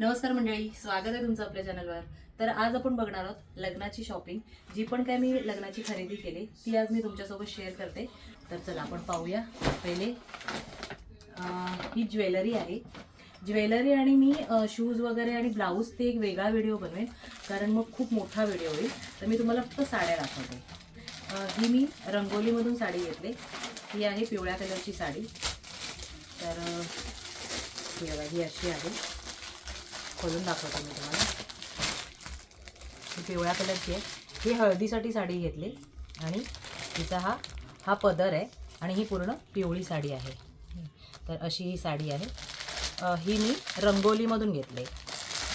नमस्कार मंडळी, स्वागत आहे तुमचं आपल्या चॅनलवर. तर आज आपण बघणार आहोत लग्नाची शॉपिंग. जी पण काय मी लग्नाची खरेदी केली ती आज मी तुमच्यासोबत शेअर करते. तर चला आपण पाहूया. पहिले ही ज्वेलरी आहे. ज्वेलरी आणि मी शूज वगैरे आणि ब्लाऊज ते एक वेगळा व्हिडिओ बनवेन, कारण मग खूप मोठा व्हिडिओ होईल. तर मी तुम्हाला फक्त साड्या दाखवते. ही मी रंगोलीमधून साडी घेतली. ही आहे पिवळ्या कलरची साडी. तर ही अशी आहे. खोलून दाखवते मी तुम्हाला. ही पिवळ्या कलरची आहे. ही हळदीसाठी साडी घेतली आणि तिचा हा पदर आहे आणि ही पूर्ण पिवळी साडी आहे. तर अशी ही साडी आहे. ही मी रंगोलीमधून घेतली.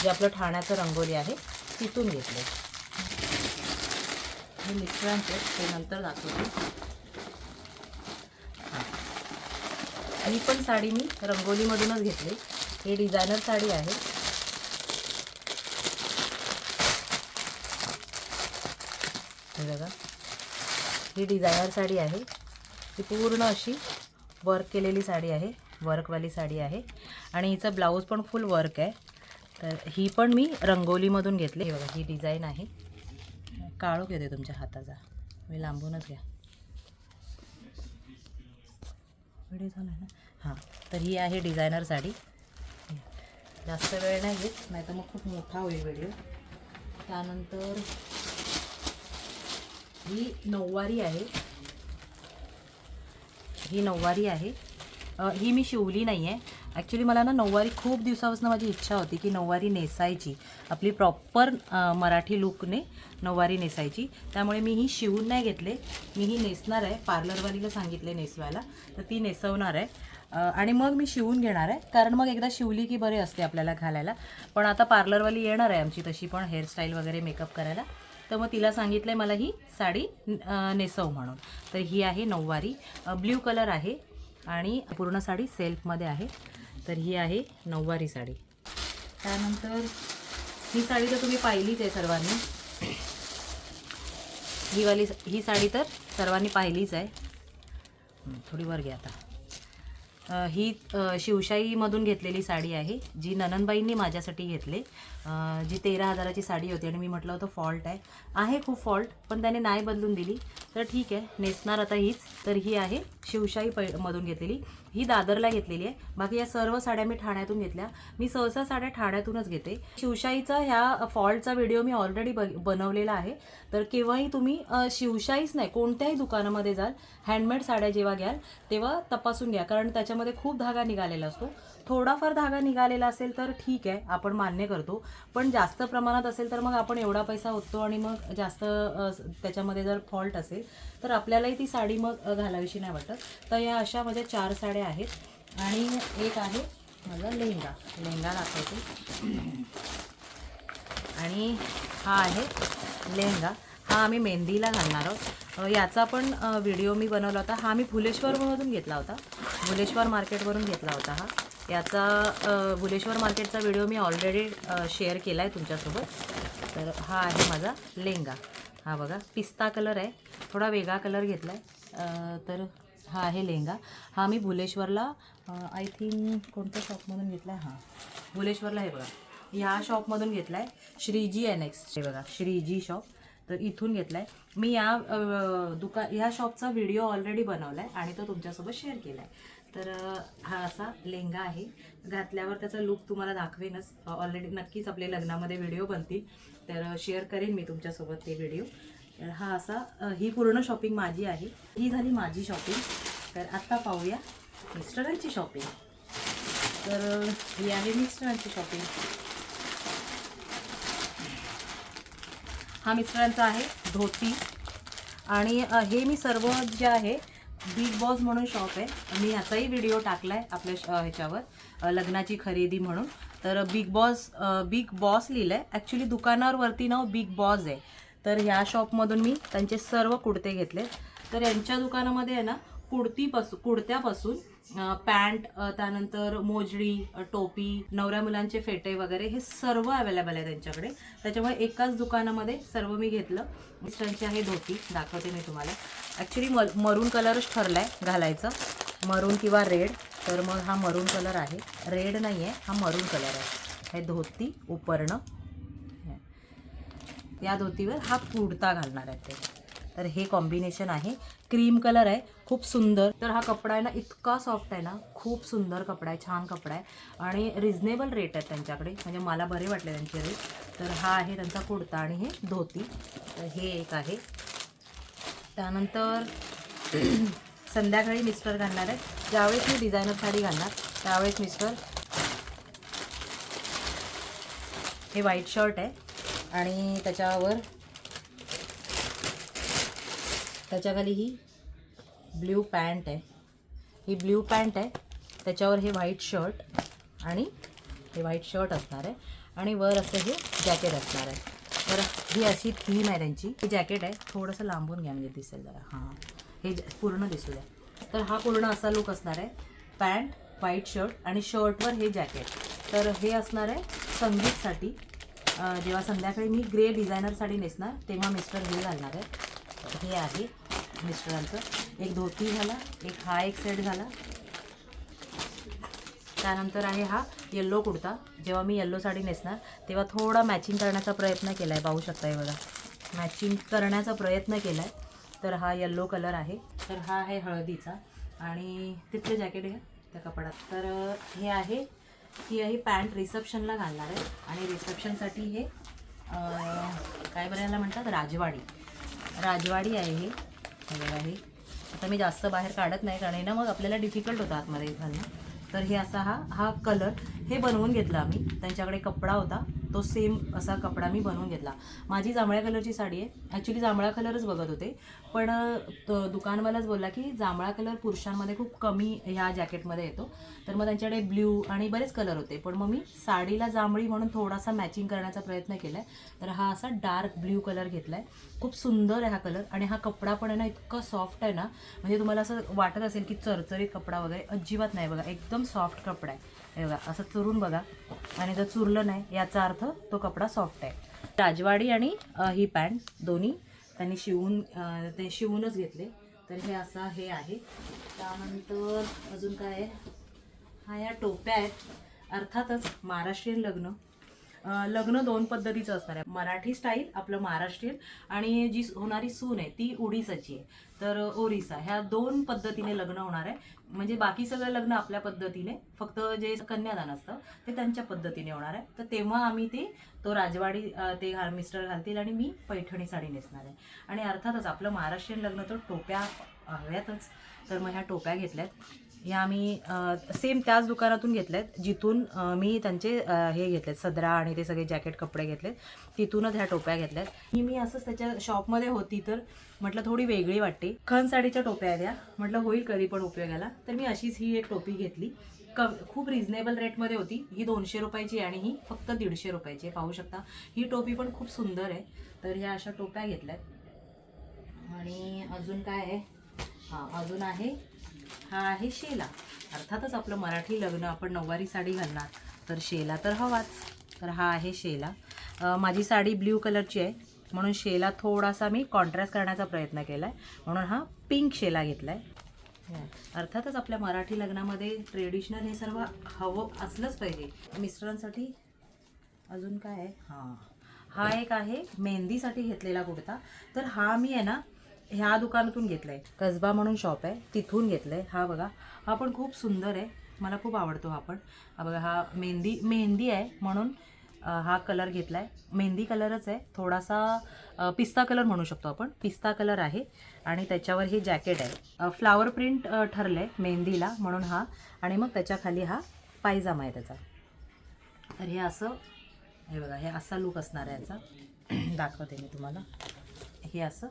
जे आपलं ठाण्याचं रंगोली आहे तिथून घेतले. हे मिस्टरांचे ते नंतर दाखवते. ही पण साडी मी रंगोलीमधूनच घेतली. ही डिझायनर साडी आहे. हे बघा, ही डिझायनर साडी आहे. ही पूर्ण अशी वर्क केलेली साडी आहे. वर्कवाली साडी आहे आणि हिचा ब्लाऊज पण फुल वर्क आहे. तर ही पण मी रंगोलीमधून घेतली. हे बघा, ही डिझाईन आहे. काळोख येते तुमच्या हाताचा, मी लांबूनच घ्या. व्हिडिओ झाला ना. हां, तर ही आहे डिझायनर साडी. जास्त वेळ नाही घेत, नाही तर मग खूप मोठा होईल व्हिडिओ. त्यानंतर ही नऊवारी आहे. ही नऊवारी आहे. ही मी शिवली नाही आहे. ॲक्च्युली मला ना नऊवारी खूप दिवसापासून माझी इच्छा होती की नऊवारी नेसायची, आपली प्रॉपर मराठी लुकने नऊवारी नेसायची. त्यामुळे मी ही शिवून नाही घेतले. मी ही नेसणार आहे. पार्लरवालीला सांगितले नेसवायला, तर ती नेसवणार आहे आणि मग मी शिवून घेणार आहे. कारण मग एकदा शिवली की बरे असते आपल्याला घालायला. पण आता पार्लरवाली येणार आहे आमची तशी पण, हेअरस्टाईल वगैरे मेकअप करायला. तर मग तिला सांगितलं आहे मला ही साडी नेसव म्हणून. तर ही आहे नऊवारी. ब्ल्यू कलर आहे आणि पूर्ण साडी सेल्फमध्ये आहे. तर ही आहे नऊवारी साडी. त्यानंतर ही साडी तर तुम्ही पाहिलीच आहे सर्वांनी. ही साडी तर सर्वांनी पाहिलीच आहे. थोडी वर घ्या आता. ही शिवशाहीमधून घेतलेली साडी आहे, जी ननंदबाईंनी माझ्यासाठी घेतले. जी 13,000ची साडी होती आणि मी म्हटलं होतं फॉल्ट आहे खूप फॉल्ट, पण त्याने नाही बदलून दिली. तर ठीक आहे, नेसणार आता हीच. तर ही आहे शिवशाही मधून घेतलेली. ही दादरला घेतलेली आहे. बाकी या सर्व साड्या मी ठाण्यातून घेतल्या. मी सहसा साड्या ठाण्यातूनच घेते. शिवशाहीचा ह्या फॉल्टचा व्हिडिओ मी ऑलरेडी बनवलेला आहे. तर केव्हाही तुम्ही शिवशाहीच नाही, कोणत्याही दुकानामध्ये जाल, हँडमेड साड्या जेव्हा घ्याल तेव्हा तपासून घ्या, कारण त्याच्यामध्ये खूप धागा निघालेला असतो. थोडाफार धागा निघालेला असेल तर ठीक आहे, आपण मान्य करतो. पण जास्त प्रमाणात असेल तर मग आपण एवढा पैसा होतो आणि मग जास्त त्याच्यामध्ये जर फॉल्ट असेल तर आपल्यालाही ती साडी मग घालावीशी नाही वाटत. तर या अशा माझ्या 4 साड्या आहेत आणि एक आहे माझा लेहंगा दाखवते. आणि हा आहे लेहंगा. हा आम्ही मेहंदीला घालणार आहोत. याचा पण व्हिडिओ मी बनवला होता. हा मी भुलेश्वरमधून घेतला होता. भुलेश्वर मार्केटवरून घेतला होता हा. याचा भुलेश्वर मार्केटचा व्हिडिओ मी ऑलरेडी शेअर केला आहे तुमच्यासोबत. तर हा आहे माझा लेहंगा. हा बघा, पिस्ता कलर आहे, थोडा वेगळा कलर घेतला आहे. तर हा आहे लेहंगा. हा मी भुलेश्वरला आय थिंक कोणत्या शॉपमधून घेतला आहे. हां, भुलेश्वरला हे बघा, ह्या शॉपमधून घेतला आहे. श्रीजी NX हे बघा, श्रीजी शॉप. तर इथून घेतला आहे मी. ह्या शॉपचा व्हिडिओ ऑलरेडी बनवला आहे आणि तो तुमच्यासोबत शेअर केला आहे. तर हा असा लेहंगा आहे. घातल्यावर त्याचा लुक तुम्हाला दाखवेनच. ऑलरेडी नक्कीच आपले लग्नामध्ये व्हिडिओ बनतील, तर शेअर करेन मी तुमच्यासोबत ते व्हिडिओ. तर हा असा ही पूर्ण शॉपिंग माझी आहे. ही झाली माझी शॉपिंग. तर आत्ता पाहूया मिस्टरांची शॉपिंग. तर ही आहे मिस्टरांची शॉपिंग. हा मिस्टरांचा आहे धोती. आणि हे मी सर्व जे आहे बिग बॉस म्हणून शॉप आहे. मी ह्याचाही व्हिडिओ टाकला आहे आपल्या ह्याच्यावर, लग्नाची खरेदी म्हणून. तर बिग बॉस लिहिलं आहे. ॲक्च्युली दुकानावरती नाव बिग बॉस आहे. तर ह्या शॉपमधून मी त्यांचे सर्व कुर्ते घेतले. तर यांच्या दुकानामध्ये आहे ना कुर्त्यापासून पॅन्ट, त्यानंतर मोजडी, टोपी, नवऱ्या मुलांचे फेटे वगैरे हे सर्व अवेलेबल आहे त्यांच्याकडे. त्याच्यामुळे एकाच दुकानामध्ये सर्व मी घेतलं. मिस्टरांची आहे धोती, दाखवते मी तुम्हाला. ॲक्च्युली मरून कलरच ठरला आहे घालायचं, मरून किंवा रेड. तर मग हा मरून कलर आहे, रेड नाही आहे, हा मरून कलर आहे. हे धोती उपरणं, या धोतीवर हा कुर्ता घालणार आहे ते. तर हे कॉम्बिनेशन आहे, क्रीम कलर आहे, खूप सुंदर. तर हा कपडा आहे ना इतका सॉफ्ट आहे ना, खूप सुंदर कपडा आहे, छान कपडा आहे आणि रिजनेबल रेट आहेत त्यांच्याकडे, म्हणजे मला बरे वाटले त्यांचे रेट. तर हा आहे त्यांचा कुर्ता आणि हे धोती. तर हे एक आहे. त्यानंतर संध्याकाळी मिस्टर घालणार आहे. ज्यावेळेस मी डिझायनर साडी घालणार त्यावेळेस मिस्टर हे व्हाईट शर्ट आहे आणि त्याच्याखाली ही ब्ल्यू पॅन्ट आहे. ही ब्ल्यू पॅन्ट आहे, त्याच्यावर हे व्हाईट शर्ट आणि हे व्हाईट शर्ट असणार आहे आणि वर असं हे जॅकेट असणार आहे. तर ही अशी थीम आहे त्यांची. हे जॅकेट आहे, थोडंसं लांबून घ्या म्हणजे दिसेल जरा. हां, हे पूर्ण दिसू द्या. तर हा पूर्ण असा लुक असणार आहे. पॅन्ट, व्हाईट शर्ट आणि शर्टवर हे जॅकेट. तर हे असणार आहे संगीतसाठी. जेव्हा संध्याकाळी मी ग्रे डिझायनर साडी नेसणार तेव्हा मिस्टर हे घालणार आहे. हे आहे मिस्टरांचं. एक धोती झाला, एक हा एक सेट झाला. त्यानंतर आहे हा येल्लो कुर्ता. जेव्हा मी येल्लो साडी नेसणार तेव्हा थोडा मॅचिंग करण्याचा प्रयत्न केला आहे, पाहू शकता. हे बघा, मॅचिंग करण्याचा प्रयत्न केला आहे. तर हा येल्लो कलर आहे. तर हा आहे हळदीचा आणि तिथले जॅकेट आहे त्या कपड्यात. तर हे आहे, ही आहे पॅन्ट रिसेप्शनला घालणार आहे आणि रिसेप्शनसाठी हे काय बऱ्याला म्हणतात, राजवाडी आहे हे. बघा, हे आता मी जास्त बाहेर काढत नाही कारण ना मग आपल्याला डिफिकल्ट होतं आतमध्ये घालणं. तर हे असा हा कलर हे बनवून घेतला आम्ही. त्यांच्याकडे कपडा होता, तो सेम असा कपडा मी बनवून घेतला. माझी जांभळ्या कलरची साडी आहे. ॲक्च्युली जांभळा कलरच बघत होते, पण दुकानवालाच बोलला की जांभळा कलर पुरुषांमध्ये खूप कमी ह्या जॅकेटमध्ये येतो. तर मग त्यांच्याकडे ब्ल्यू आणि बरेच कलर होते, पण मग मी साडीला जांभळी म्हणून थोडासा मॅचिंग करण्याचा प्रयत्न केला आहे. तर हा असा डार्क ब्ल्यू कलर घेतला आहे. खूप सुंदर आहे हा कलर आणि हा कपडा पण आहे ना इतका सॉफ्ट आहे ना, म्हणजे तुम्हाला असं वाटत असेल की चरचरीत कपडा वगैरे, अजिबात नाही. बघा, एकदम सॉफ्ट कपडा आहे. हे बघा, असं चुरून बघा आणि जर चुरलं नाही याचा अर्थ तो कपडा सॉफ्ट आहे. राजवाडी आणि ही पॅन्ट दोन्ही त्यांनी शिवूनच घेतले. तर हे असं हे आहे. त्यानंतर अजून काय आहे, हा या टोप्या आहेत. अर्थातच महाराष्ट्रीयन लग्न दोन पद्धतीचं असणार आहे. मराठी स्टाईल आपलं महाराष्ट्रीयन आणि जी होणारी सून आहे ती ओडिसाची आहे. तर ओरिसा, ह्या दोन पद्धतीने लग्न होणार आहे. म्हणजे बाकी सगळं लग्न आपल्या पद्धतीने, फक्त जे कन्यादान असतं ते त्यांच्या पद्धतीने होणार आहे. तर तेव्हा आम्ही तो राजवाडी मिस्टर घालतील आणि मी पैठणी साडी नेसणार आहे. आणि अर्थातच आपलं महाराष्ट्रीयन लग्न तर टोप्या हव्यातच. तर मग ह्या टोप्या घेतल्यात. ह्या आम्ही सेम त्याच दुकानातून घेतल्यात जिथून मी त्यांचे हे घेतलेत, सदरा आणि ते सगळे जॅकेट कपडे घेतलेत, तिथूनच ह्या टोप्या घेतल्यात. मी असंच त्याच्या शॉपमध्ये होती तर म्हटलं थोडी वेगळी वाटते. खण साडीच्या टोप्या आहेत या, म्हटलं होईल कधी पण उपयोगाला. तर मी अशीच ही एक टोपी घेतली. खूप रिजनेबल रेटमध्ये होती. ही 200 रुपयाची आणि ही फक्त 150 रुपयाची. पाहू शकता, ही टोपी पण खूप सुंदर आहे. तर ह्या अशा टोप्या घेतल्यात. आणि अजून काय आहे, हां अजून आहे, हा आहे शेला. अर्थातच आपलं मराठी लग्न आपण नऊवारी साडी घालणार तर शेला तर हवाच. तर हा आहे शेला. माझी साडी ब्ल्यू कलरची आहे म्हणून शेला थोडासा मी कॉन्ट्रास्ट करण्याचा प्रयत्न केला आहे, म्हणून हा पिंक शेला घेतला आहे. अर्थातच आपल्या मराठी लग्नामध्ये ट्रेडिशनल हे सर्व हवं असलंच पाहिजे. मिस्टरांसाठी अजून काय आहे, हा एक आहे मेहंदीसाठी घेतलेला कुर्ता. तर हा मी आहे ना ह्या दुकानातून घेतला आहे, कसबा म्हणून शॉप आहे तिथून घेतलं आहे. हा बघा, हा पण खूप सुंदर आहे, मला खूप आवडतो हा पण. हा बघा, हा मेहंदी आहे म्हणून हा कलर घेतला आहे. मेहंदी कलरच आहे, थोडासा पिस्ता कलर म्हणू शकतो आपण, पिस्ता कलर आहे. आणि त्याच्यावर हे जॅकेट आहे, फ्लावर प्रिंट ठरलं आहे मेहंदीला म्हणून हा. आणि मग त्याच्याखाली हा पायजामा आहे त्याचा. तर हे असं, हे बघा, हे असा लुक असणार आहे याचा. दाखवते मी तुम्हाला. हे असं,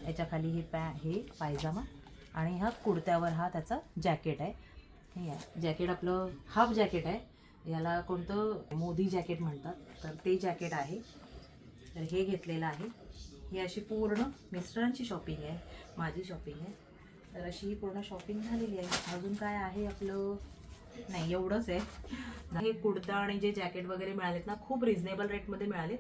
याच्याखाली हे पायजामा आणि हा कुर्त्यावर हा त्याचा जॅकेट आहे. हे आहे जॅकेट, आपलं हाफ जॅकेट आहे. याला कोणतं मोदी जॅकेट म्हणतात, तर ते जॅकेट आहे. तर हे घेतलेलं आहे. ही अशी पूर्ण मिस्टरांची शॉपिंग आहे, माझी शॉपिंग आहे. तर अशी ही पूर्ण शॉपिंग झालेली आहे. अजून काय आहे आपलं, नाही एवढंच आहे. हे कुर्ता आणि जे जॅकेट वगैरे मिळालेत ना खूप रिझनेबल रेटमध्ये मिळाले.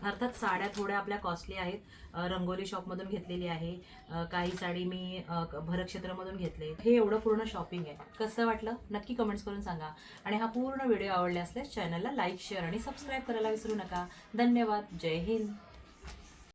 अर्थात साड्या थोड्या आपल्या कॉस्टली आहेत. रंगोली शॉपमधून घेतलेली आहे. काही साडी मी भरत क्षेत्रामधून घेतले. हे एवढं पूर्ण शॉपिंग आहे. कसं वाटलं नक्की कमेंट्स करून सांगा. आणि हा पूर्ण व्हिडिओ आवडला असल्यास चॅनलला लाईक शेअर आणि सबस्क्राईब करायला विसरू नका. धन्यवाद. जय हिंद.